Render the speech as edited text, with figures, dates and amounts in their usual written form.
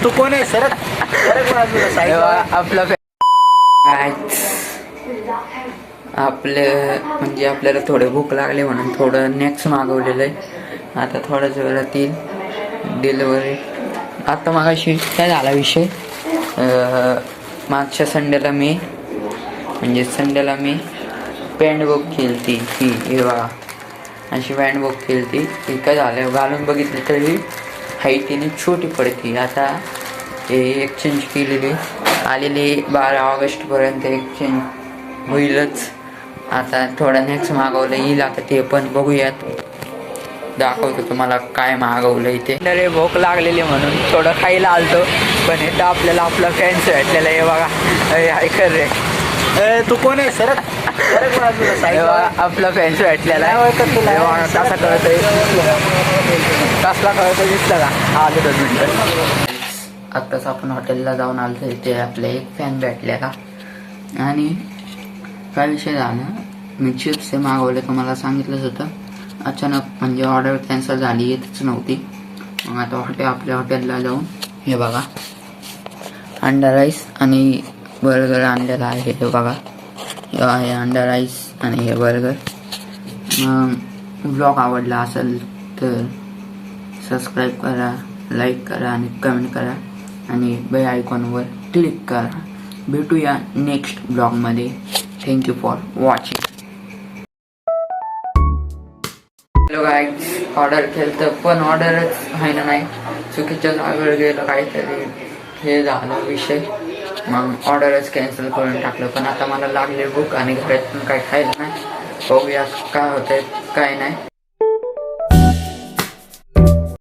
तू कोण आहे सरक आपलं आपलं म्हणजे आपल्याला थोडे भूक लागली म्हणून थोडं नेक्स्ट मागवलेलं आहे. आता थोड्याच वेळात येईल डिलिव्हरी. आता मागाशी काय झाला विषय, मागच्या संडेला मी पॅन्ट बुक केली ही हे बघा, अशी पॅन्ट बुक केली ती काय झालं घालून बघितली तरी हाईटीने छोटी पडती. आता हे एक्सचेंज केलेली आलेली 12 ऑगस्टपर्यंत एक्सचेंज होईलच. आता थोडं नेक्स्ट मागवलं येईल, आता ते पण बघूयात, दाखवतो तुम्हाला काय मागवलं इथे. रे भूक लागलेली म्हणून थोडं खायला आलतो, पण इथं आपल्याला आपलं फॅन्स भेटलेलं आहे बघा. ऐकर रे तू कोण आहे सरक आपलं फॅन्स भेटलेला आहे. कसा कळतोय कसला कळतोय दिसलं का? हा 2 मिनिटं. आत्ताच आपण हॉटेलला जाऊन आलो, इथे आपल्या एक फॅन भेटलेला. आणि काय विषय झाला, मी चिप्स हे मागवले तुम्हाला सांगितलंच होतं. अचानक म्हणजे ऑर्डर कॅन्सल झाली, येतच नव्हती. मग आता आपल्या हॉटेलला जाऊन हे बघा अंडा राईस आणि बर्गर आणलेला आहे. हे बघा हे आहे अंडा राईस आणि हे बर्गर. मग ब्लॉग आवडला असेल तर सबस्क्राईब करा, लाईक करा आणि कमेंट करा आणि बेल आयकॉनवर क्लिक करा. भेटूया नेक्स्ट ब्लॉगमध्ये. Thank you for watching. Hello guys, order केलं तर पण ऑर्डरच आहे ना, नाही चुकीच्या जागेवर गेलं काहीतरी हे झालं विषय, मग ऑर्डरच कॅन्सल करून टाकलं. पण आता मला लागले भूक आणि घरात पण काही खायला नाही. बघूया काय होतंय काय नाही.